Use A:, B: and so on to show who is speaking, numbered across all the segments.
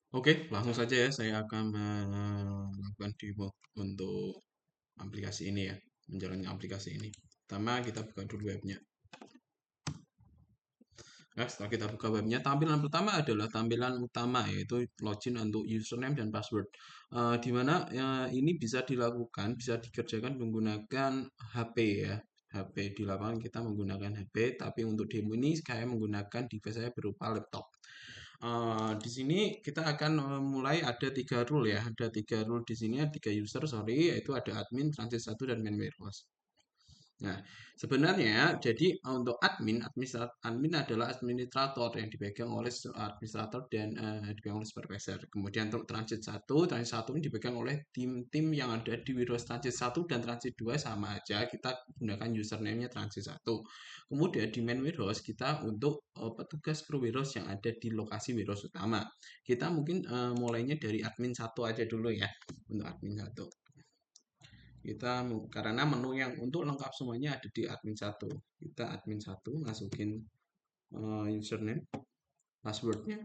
A: Oke, langsung saja ya saya akan melakukan demo untuk aplikasi ini ya, menjalankan aplikasi ini. Pertama kita buka dulu webnya. Nah, setelah kita buka webnya, tampilan pertama adalah tampilan utama yaitu login untuk username dan password. Di mana ini bisa dilakukan, bisa dikerjakan menggunakan HP ya. HP di lapangan kita menggunakan HP, tapi untuk demo ini saya menggunakan device saya berupa laptop. Di sini kita akan mulai ada tiga rule ya, ada tiga rule di sini, ada tiga user, sorry, yaitu ada admin, transit 1, dan main warehouse. Nah, sebenarnya jadi untuk admin adalah administrator yang dipegang oleh administrator dan dipegang oleh supervisor. Kemudian untuk transit 1 ini dipegang oleh tim-tim yang ada di Windows Transit 1 dan Transit 2 sama aja. Kita gunakan username-nya Transit 1. Kemudian di main warehouse kita untuk petugas pro warehouse yang ada di lokasi warehouse utama. Kita mungkin mulainya dari admin 1 aja dulu ya, untuk admin 1 kita karena menu yang untuk lengkap semuanya ada di admin 1. Kita admin 1 masukin username passwordnya.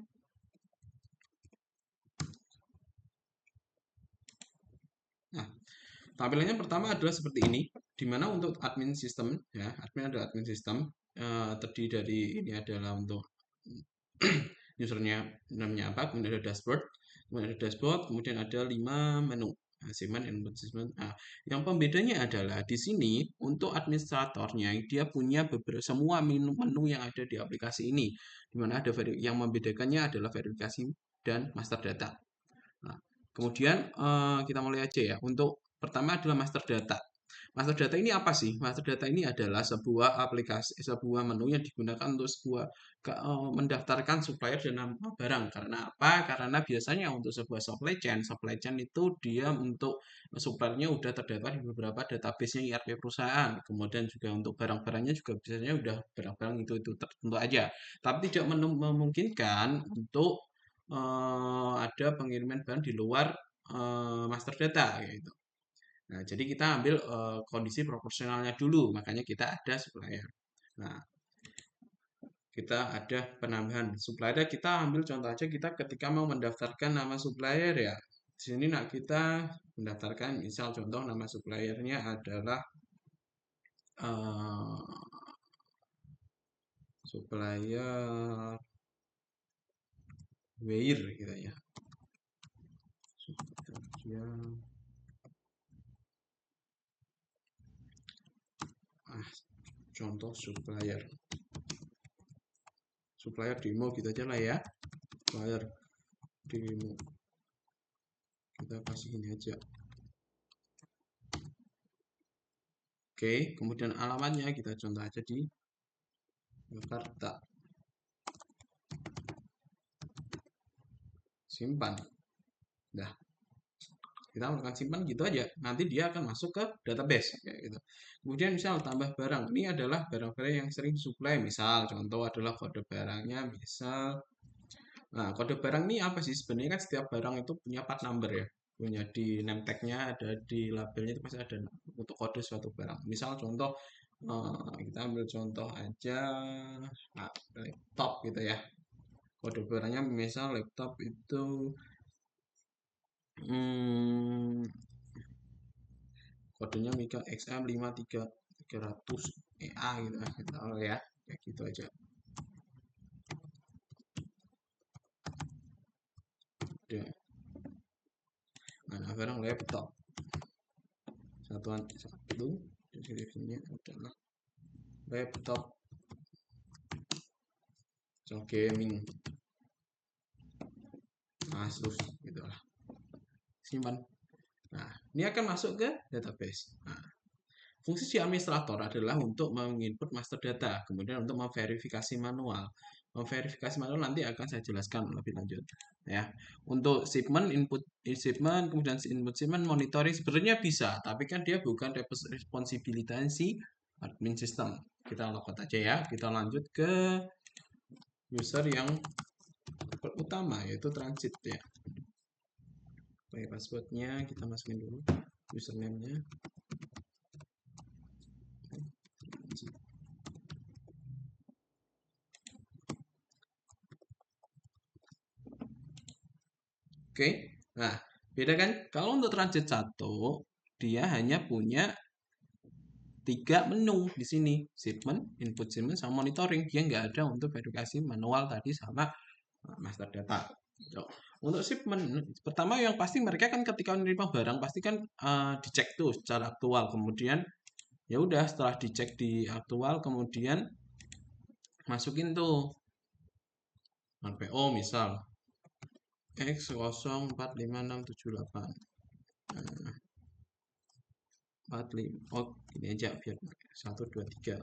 A: Nah, tampilannya pertama adalah seperti ini, di mana untuk admin sistem ya, admin ada admin sistem, terdiri dari ini adalah untuk usernya, namanya apa, kemudian ada dashboard, kemudian ada 5 menu. Achievement, input assessment. Nah, yang pembedanya adalah di sini untuk administratornya dia punya beberapa semua menu yang ada di aplikasi ini, di mana ada yang membedakannya adalah verifikasi dan master data. Nah, kemudian kita mulai aja ya. Untuk pertama adalah master data. Master data ini apa sih? Master data ini adalah sebuah aplikasi, sebuah menu yang digunakan untuk mendaftarkan supplier dan nama barang. Karena apa? Karena biasanya untuk sebuah supply chain itu dia untuk suppliernya udah terdaftar di beberapa database-nya ERP perusahaan. Kemudian juga untuk barang-barangnya juga biasanya udah barang-barang itu tertentu aja. Tapi tidak memungkinkan untuk ada pengiriman barang di luar master data gitu. Nah, jadi kita ambil kondisi proporsionalnya dulu, makanya kita ada supplier. Nah, kita ada penambahan supplier. Kita ambil contoh aja kita ketika mau mendaftarkan nama supplier ya. Di sini nak kita mendaftarkan misal contoh nama suppliernya adalah supplier Weir gitu ya. Contoh supplier demo gitu aja lah ya, supplier demo kita kasih ini aja. Oke, kemudian alamatnya kita contoh aja di Jakarta. Simpan. Nah, kita melakukan simpan gitu aja. Nanti dia akan masuk ke database kayak gitu. Kemudian misal tambah barang. Ini adalah barang-barang yang sering disuplai. Misal contoh adalah kode barangnya misal. Nah, kode barang ini apa sih? Sebenarnya kan setiap barang itu punya part number ya. Punya di name tag-nya, ada di labelnya itu pasti ada untuk kode suatu barang. Misal contoh kita ambil contoh aja laptop gitu ya. Kode barangnya misal laptop itu hmm, kodenya Mika XM 53300 EA gitu ya. Kayak gitu aja. Udah. Nah, barang laptop. Satuan satu deskripsinya adalah laptop so gaming Asus gitu lah. Simpan. Nah, ini akan masuk ke database. Nah, fungsi si administrator adalah untuk menginput master data, kemudian untuk memverifikasi manual. Memverifikasi manual nanti akan saya jelaskan lebih lanjut. Ya, untuk shipment, input shipment, kemudian input shipment, monitoring sebenarnya bisa, tapi kan dia bukan responsibilitas si admin system. Kita lockout aja ya. Kita lanjut ke user yang utama yaitu transit ya. Pakai passwordnya kita masukin dulu, username-nya. Oke. Nah, beda kan? Kalau untuk transit 1, dia hanya punya 3 menu di sini. Shipment, input shipment, sama monitoring. Dia nggak ada untuk verifikasi manual tadi sama master data. So, untuk shipment, pertama yang pasti mereka kan ketika menerima barang pasti kan dicek tuh secara aktual. Kemudian ya udah setelah dicek di aktual, kemudian masukin tuh PO misal X045678 45. Oh, ini aja biar 1 2 3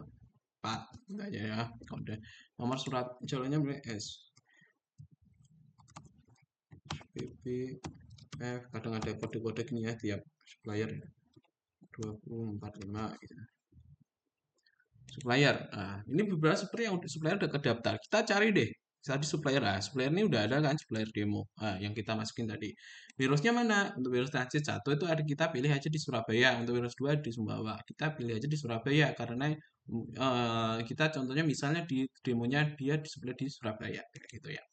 A: 4 aja ya. Kode nomor surat jalannya S PP F, kadang ada kode-kode gini ya tiap supplier ya. 2045 gitu. Supplier. Nah, ini beberapa supplier udah kedaftar. Kita cari deh. Tadi supplier, supplier ini udah ada kan, supplier demo. Yang kita masukin tadi. Virusnya mana? Untuk virus transit 1 itu ada, kita pilih aja di Surabaya. Untuk virus 2 di Sumbawa. Kita pilih aja di Surabaya karena kita contohnya misalnya di demonya dia display di Surabaya kayak gitu ya.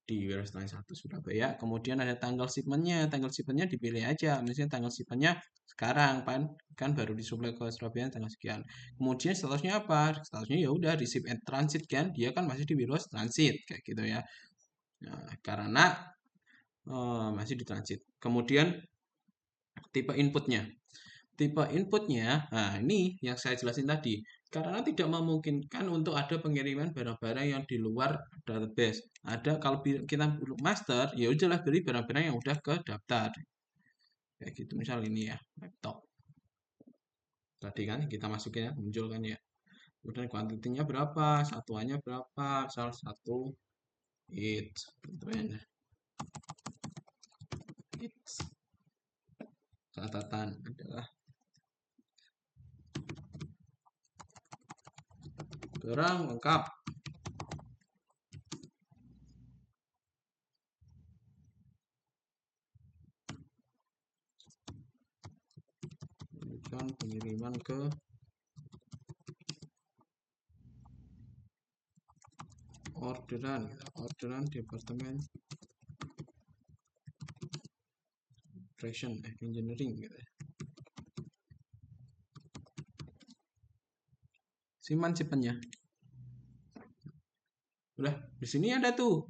A: Di virus transit 1 Surabaya. Kemudian ada tanggal shipmentnya. Tanggal shipmentnya dipilih aja. Misalnya tanggal shipmentnya sekarang kan baru disuplai ke Surabaya tanggal sekian. Kemudian statusnya apa? Statusnya ya udah receive and transit kan, dia kan masih di virus transit kayak gitu ya. Nah, karena masih di transit. Kemudian tipe inputnya. Tipe inputnya, nah ini yang saya jelasin tadi. Karena tidak memungkinkan untuk ada pengiriman barang-barang yang di luar database. Ada kalau kita master, ya udahlah beli barang-barang yang udah ke daftar. Kayak gitu, misal ini ya, laptop. Tadi kan kita masukin ya, muncul kan ya. Kemudian kuantitinya berapa, satuannya berapa, misal 1 it, contohnya it. Catatan adalah barang lengkap. Kemudian pengiriman ke orderan departemen operation engineering gitu. Simpan simpannya. Udah di sini ada tuh.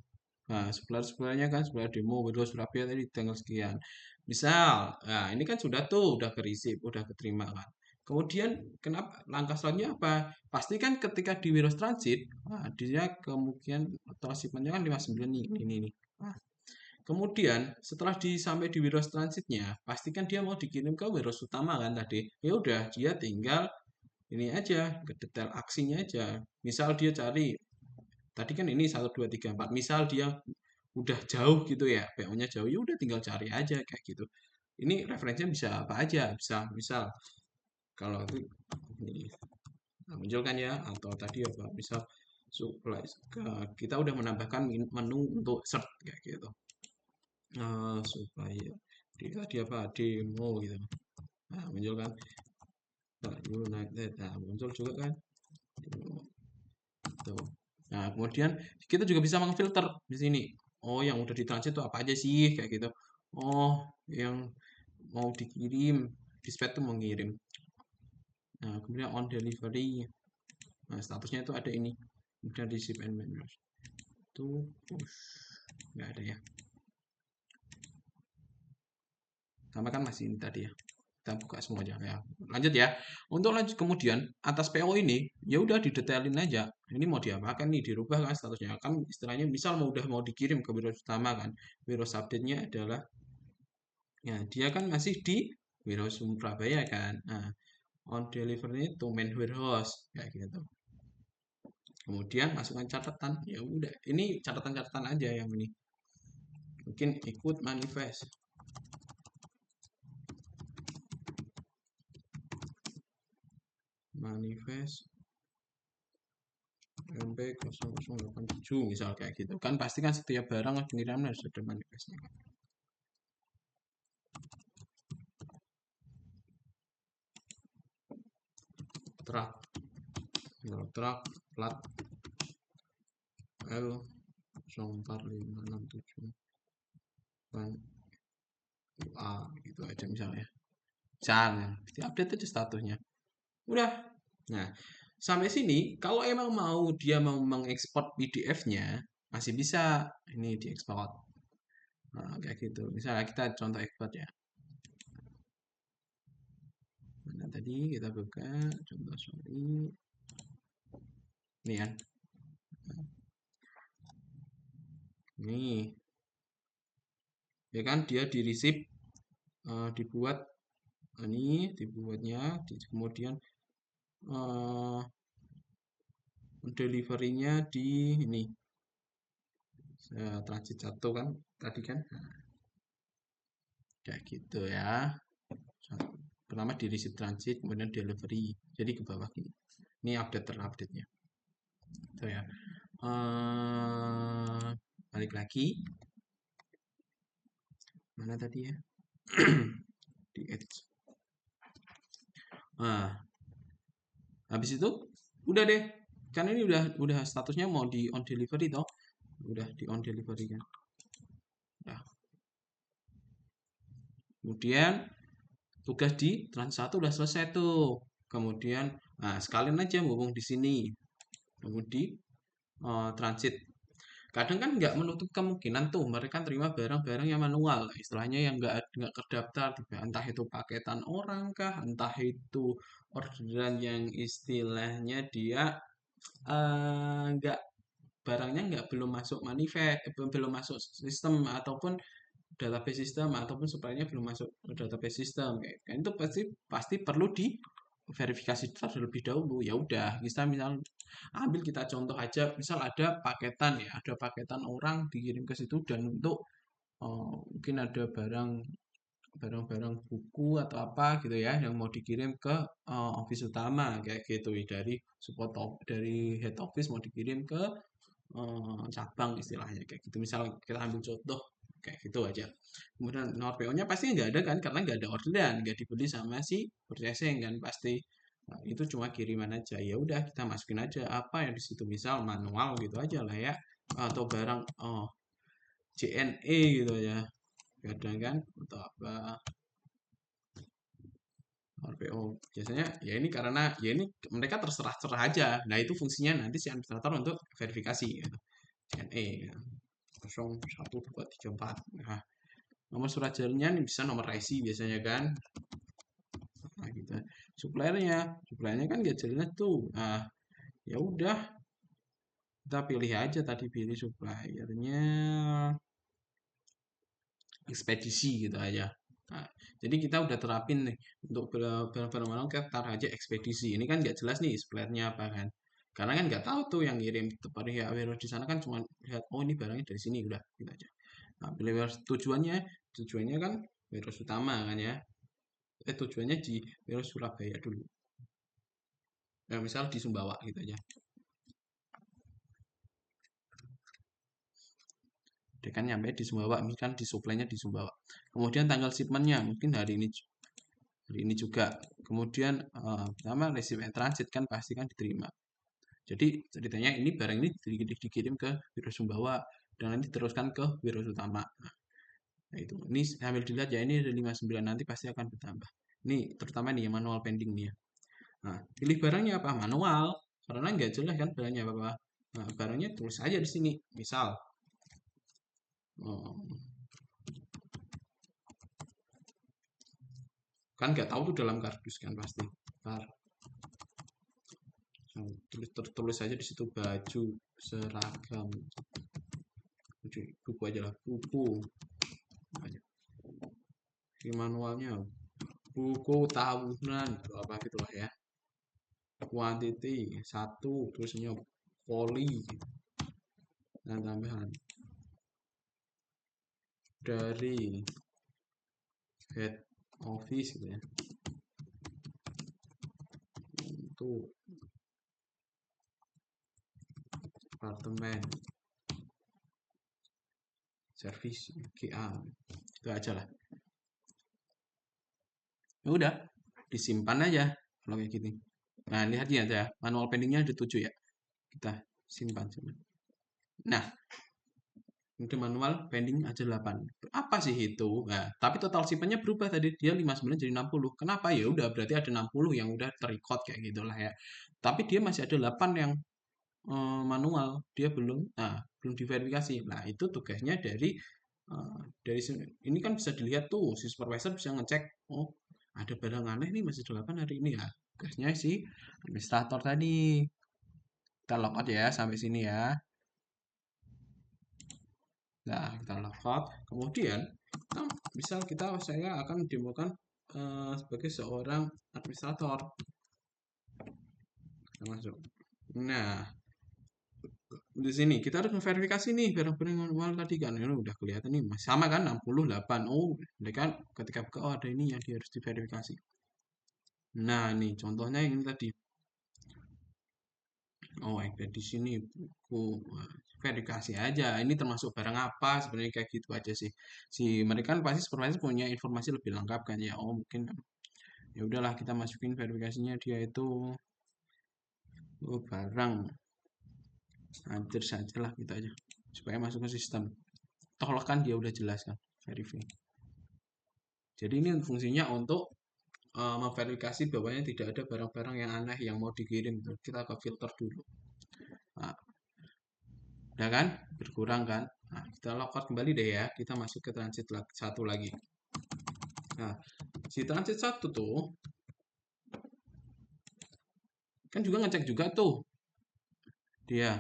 A: Nah, supplier-suppliernya kan supplier demo Windows Surabaya tadi tanggal sekian. Misal, nah ini kan sudah tuh, udah ke receive, udah keterima kan. Kemudian kenapa langkah selanjutnya apa? Pasti kan ketika di Windows Transit, nah, dia kemungkinan atau shipmentnya kan 59 nih, ini nih. Nah, kemudian setelah sampai di Windows Transitnya, pastikan dia mau dikirim ke Windows utama kan tadi. Ya udah, dia tinggal ini aja, ke detail aksinya aja. Misal dia cari tadi kan ini 1 2 3 4. Misal dia udah jauh gitu ya, PO-nya jauh, ya udah tinggal cari aja kayak gitu. Ini referensinya bisa apa aja, bisa misal kalau itu ini muncul kan ya, atau tadi apa bisa supply kita udah menambahkan menu untuk search kayak gitu. Supaya tadi apa demo gitu. Nah, muncul kan United. Nah, muncul juga kan. Tuh. Nah, kemudian kita juga bisa mengfilter di sini. Oh, yang udah ditransit itu apa aja sih kayak gitu. Oh, yang mau dikirim, dispatch tuh mengirim. Nah, kemudian on delivery. Nah, statusnya itu ada ini. Kemudian receive and manage. Itu nggak ada ya. Sama kan masih ini tadi ya. Kita buka semua aja ya. Lanjut ya. Untuk lanjut kemudian atas PO ini ya udah didetailin aja. Ini mau diapakan nih, dirubah kan statusnya. Kan istilahnya misal udah mau dikirim ke biro utama kan. Biro update-nya adalah ya dia kan masih di biro Surabaya kan. Nah, on delivery to main warehouse kayak gitu. Kemudian masukkan catatan. Ya udah, ini catatan-catatan aja yang ini. Mungkin ikut manifest. Manifest MP0087 misal kayak gitu kan, pasti kan setiap barang pengiriman harus ada manifestnya kan. Truk plat L 04567 gitu aja misalnya. Misalnya, update aja statusnya. Udah. Nah, sampai sini kalau emang dia mau mengekspor PDF-nya masih bisa ini diekspor. Nah, kayak gitu. Misalnya kita contoh ekspor ya. Mana tadi kita buka contoh sorry. Ini kan. Nih, ya kan dia di receipt dibuat ini dibuatnya kemudian eh deliverynya di ini transit satu kan tadi kan kayak gitu ya. Pertama di receipt transit kemudian delivery jadi ke bawah gini. Ini update terupdate nya itu ya. Balik lagi mana tadi ya. Di edge. Nah, habis itu udah deh. Kan ini udah statusnya mau di on delivery toh. Udah di on delivery kan. Nah, kemudian tugas di trans 1 udah selesai tuh. Kemudian nah sekalian aja ngomong di sini. Kemudian di transit. Kadang kan nggak menutup kemungkinan tuh mereka terima barang-barang yang manual, istilahnya yang nggak terdaftar, entah itu paketan orang kah, entah itu orderan yang istilahnya dia nggak barangnya nggak belum masuk manifest, belum masuk sistem ataupun database system ataupun supply-nya belum masuk ke database system kayak kan itu pasti pasti perlu di verifikasi terlebih dahulu. Ya udah kita misal ambil kita contoh aja misal ada paketan ya ada paketan orang dikirim ke situ dan untuk mungkin ada barang-barang buku atau apa gitu ya yang mau dikirim ke office utama kayak gitu dari dari head office mau dikirim ke cabang istilahnya kayak gitu. Misal kita ambil contoh kayak gitu aja. Kemudian nomor PO-nya pasti nggak ada kan karena nggak ada orderan, nggak dibeli sama si purchasing kan pasti. Nah, itu cuma kiriman aja. Ya udah kita masukin aja apa yang di situ misal manual gitu aja lah ya atau barang JNE gitu ya. Kadang kan atau apa RPO biasanya ya ini karena ya ini mereka terserah-serah aja. Nah itu fungsinya nanti si administrator untuk verifikasi gitu. JNE ya. 0124. Nah, nomor surat jalannya ini bisa nomor IC biasanya kan. Nah, gitu. Suppliernya kan gak jelas tuh. Nah, ya udah kita pilih aja tadi pilih suppliernya ekspedisi gitu aja. Nah, jadi kita udah terapin nih untuk barang-barang manual kita taruh aja ekspedisi. Ini kan nggak jelas nih suppliernya apa kan. Karena kan nggak tahu tuh yang ngirim pihak warehouse di sana kan cuma lihat oh ini barangnya dari sini udah gitu aja. Nah, pilih warehouse tujuannya kan warehouse utama kan ya. Tujuannya di warehouse Surabaya dulu. Ya, misal di Sumbawa gitu aja. Dia kan nyampe di Sumbawa, misalkan di supply-nya di Sumbawa. Kemudian tanggal shipment-nya mungkin hari ini juga. Kemudian pertama receipt and transit kan pasti kan diterima. Jadi ceritanya ini barang ini dikirim ke Biro Sumbawa dan nanti teruskan ke Biro Utama. Nah, itu. Ini sambil dilihat ya ini ada 59 nanti pasti akan bertambah. Ini terutama nih yang manual pending nih ya. Nah, pilih barangnya apa? Manual. Karena nggak jelas kan barangnya apa. Nah, barangnya tulis aja di sini. Misal, oh, kan nggak tahu tuh dalam kardus kan pasti. Ntar, tulis aja di situ baju seragam. Buku aja lah, buku. Di manualnya buku tahunan apa gitu lah ya. Quantity 1 terusnya poli dan tambahan dari head office gitu ya untuk departemen service GA itu aja lah. Ya udah disimpan aja kalau kayak gini. Nah lihat ya manual pendingnya ada 7 ya kita simpan. Nah Kemudian manual pending aja 8. Apa sih itu? Nah, tapi total shipmentnya berubah tadi. Dia 59 jadi 60. Kenapa? Ya udah berarti ada 60 yang udah terrecord kayak gitulah ya. Tapi dia masih ada 8 yang manual. Dia belum diverifikasi. Nah, itu tugasnya dari ini kan bisa dilihat tuh si supervisor bisa ngecek, oh ada barang aneh nih masih 8 hari ini ya. Tugasnya si administrator tadi. Kita logout ya sampai sini ya. Nah, kita logout. Kemudian, misal saya akan demokan sebagai seorang administrator. Kita masuk. Nah, di sini kita harus memverifikasi nih barang-barang manual tadi kan. Ini udah kelihatan nih, sama kan 68. Oh, kan ketika buka, oh ada ini yang harus diverifikasi. Nah, nih contohnya yang ini tadi. Oh, ada di sini buku. Wah, verifikasi aja. Ini termasuk barang apa? Sebenarnya kayak gitu aja sih. Si mereka kan pasti supervisor punya informasi lebih lengkap kan ya. Oh, mungkin ya udahlah kita masukin verifikasinya dia itu barang. Hampir saja lah gitu aja. Supaya masuk ke sistem. Toh kan dia udah jelas kan verify. Jadi ini fungsinya untuk memverifikasi bahwanya tidak ada barang-barang yang aneh yang mau dikirim. Kita ke filter dulu. Nah, udah kan? Berkurang kan? Nah, kita logout kembali deh ya. Kita masuk ke transit satu lagi. Nah, si transit satu tuh kan juga ngecek juga tuh dia.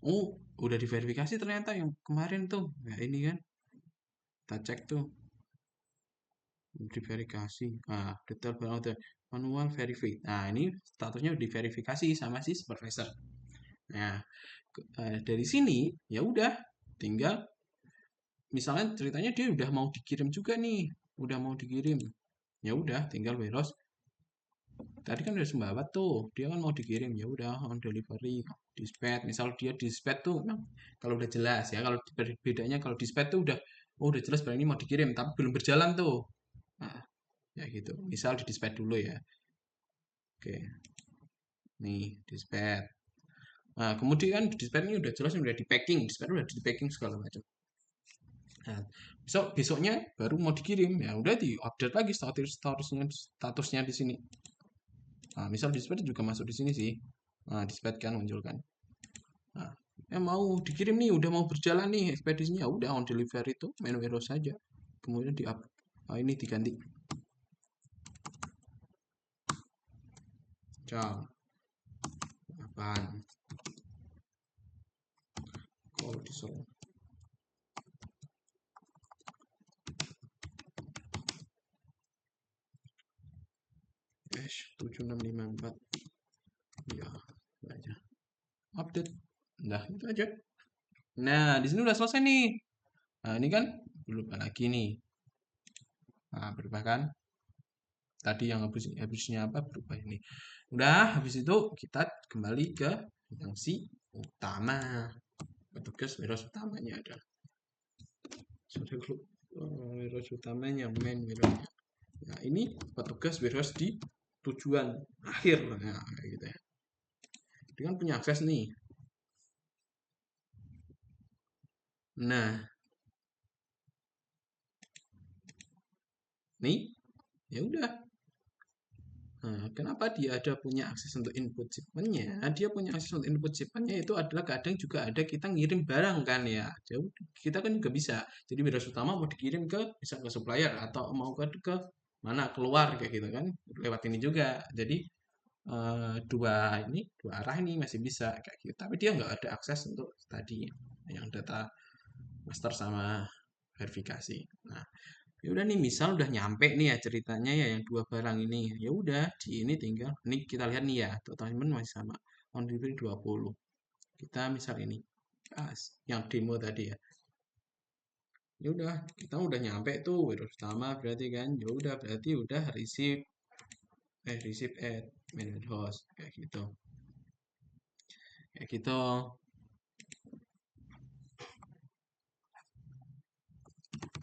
A: Oh, udah diverifikasi ternyata yang kemarin tuh. Nah, ini kan. Kita cek tuh. Diverifikasi. Nah, detail barang manual verified. Nah, ini statusnya diverifikasi sama si supervisor. Nah, dari sini ya udah tinggal misalnya ceritanya dia udah mau dikirim juga nih, udah mau dikirim. Ya udah tinggal warehouse. Tadi kan udah Sumbawa tuh, dia kan mau dikirim ya udah on delivery, dispatch. Misal dia dispatch tuh kalau udah jelas ya, kalau bedanya kalau dispatch tuh udah jelas barang ini mau dikirim tapi belum berjalan tuh. Nah, ya gitu. Misal di dispatch dulu ya. Oke, nih dispatch. Nah, kemudian di dispatch ini udah jelas udah di packing, dispatch udah di packing segala macam. Nah, besoknya baru mau dikirim ya udah di update lagi statusnya di sini. Nah, misal dispatch juga masuk di sini sih. Nah, dispatch kan muncul kan. Nah, mau dikirim nih, udah mau berjalan nih ekspedisinya, udah on delivery itu menu error saja. Kemudian di up, nah, ini diganti. Jam 8. Kalau disuruh. 7654. Ya, aja. Update. Nah, itu aja. Nah, di sini udah selesai nih. Nah, ini kan belum lagi nih. Nah, berubah kan? Tadi yang habisnya apa berubah ini. Udah, habis itu kita kembali ke yang si utama. Petugas warehouse utamanya ada. Sudah grup warehouse utamanya, main warehouse. Nah, ini petugas warehouse di tujuan akhir. Nah, kayak gitu ya. Dia kan punya akses nih. Nah, nih ya udah. Nah, kenapa dia ada punya akses untuk input shipment-nya? Dia punya akses untuk input shipment-nya itu adalah kadang juga ada kita ngirim barang kan ya. Jadi kita kan juga bisa. Jadi warehouse utama mau dikirim bisa ke supplier atau mau ke mana keluar kayak gitu kan. Lewat ini juga. Jadi dua arah ini masih bisa kayak gitu. Tapi dia nggak ada akses untuk tadi yang data master sama verifikasi. Nah, ya udah nih misal udah nyampe nih ya ceritanya ya yang dua barang ini. Ya udah di ini tinggal ini kita lihat nih ya total shipment masih sama. On delivery 20. Kita misal ini yang demo tadi ya. Ya udah kita udah nyampe tuh warehouse utama berarti kan. Ya udah berarti udah receive at main warehouse kayak gitu. Kayak gitu.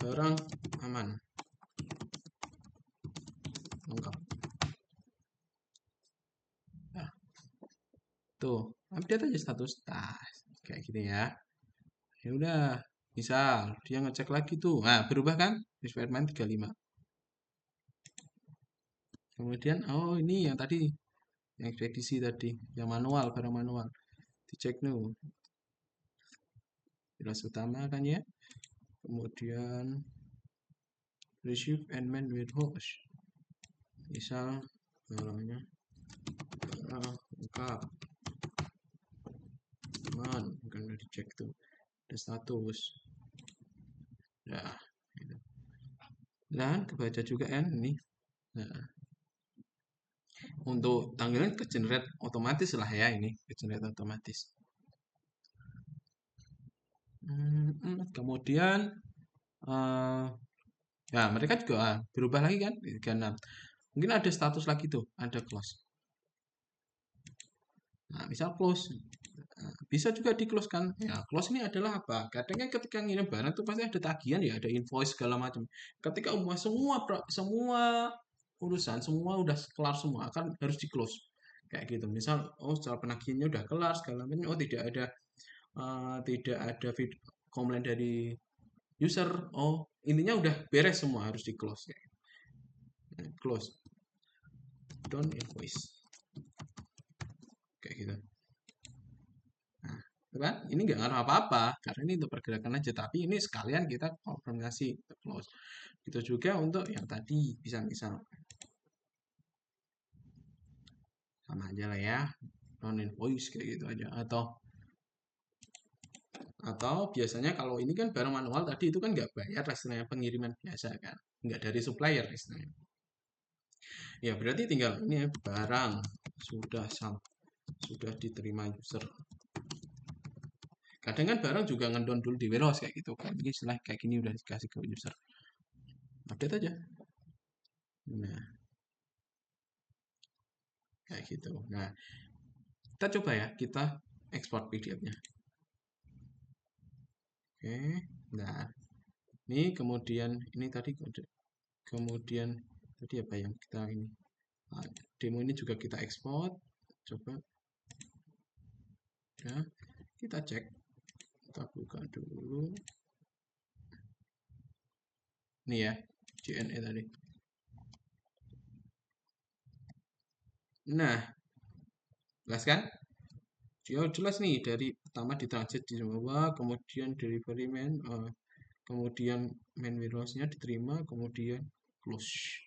A: Barang aman lengkap. Nah, tuh update aja status tas kayak gitu ya. Ya udah, misal dia ngecek lagi tuh. Nah, berubah kan? Requirement 35. Kemudian, oh ini yang tadi, yang ekspedisi tadi, yang manual, barang manual. Dicek nih, jelas utama kan ya. Kemudian receive and man warehouse. Misal barangnya lengkap, aman, kan udah dicek tuh. Ada status. Ya, gitu. Dan kebaca juga kan ini. Nah, untuk tanggalan ke generate otomatis lah ya ini, ke generate otomatis. Kemudian eh, ya mereka juga berubah lagi kan 36. Mungkin ada status lagi tuh, ada close. Nah, misal close. Nah, bisa juga di close kan. Ya, close ini adalah apa? Kadang kan ketika ngirim barang tuh pasti ada tagihan ya, ada invoice segala macam. Ketika semua urusan semua udah kelar semua kan harus di close. Kayak gitu. Misal oh secara penagihannya udah kelar segala macam, oh tidak ada komplain dari user. Oh, intinya udah beres semua harus di close ya. Nah, close. Don't invoice. Kayak gitu. Nah, itu kan ini nggak ngaruh apa-apa karena ini untuk pergerakan aja, tapi ini sekalian kita konfirmasi close. Itu juga untuk yang tadi bisa misal sama aja lah ya, non invoice kayak gitu aja. Atau biasanya kalau ini kan barang manual tadi itu kan nggak bayar istilahnya, pengiriman biasa kan, nggak dari supplier istilahnya. Ya berarti tinggal ini ya, barang sudah diterima user. Kadang kan barang juga ngedown dulu di warehouse kayak gitu kan. Ini setelah kayak gini udah dikasih ke user. Update aja. Nah, kayak gitu. Nah, kita coba ya, kita ekspor PDF-nya. Oke. Nah, ini kemudian ini tadi kemudian tadi apa yang kita ini demo ini juga kita ekspor. Coba ya, kita cek. Kita buka dulu. Ini ya, JNE tadi. Nah, jelas kan? Dia jelas nih dari pertama di transit di bawah, kemudian delivery man, kemudian main warehouse-nya diterima, kemudian close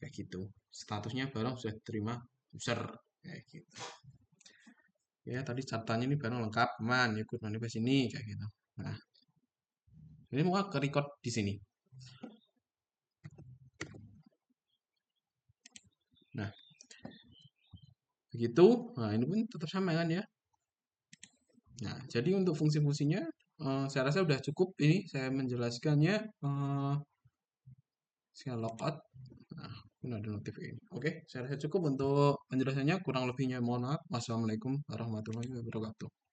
A: kayak gitu. Statusnya barang sudah diterima user kayak gitu. Ya tadi catatannya ini barang lengkap, aman, ikut manifest ini kayak gitu. Nah, ini mau ke record di sini. Nah, begitu. Nah, ini pun tetap sama kan ya. Nah, jadi untuk fungsi-fungsinya saya rasa udah cukup ini saya menjelaskannya. Saya logout. Nah, pun ada notif ini. Oke, saya rasa cukup untuk penjelasannya. Kurang lebihnya mohon maaf. Wassalamualaikum warahmatullahi wabarakatuh.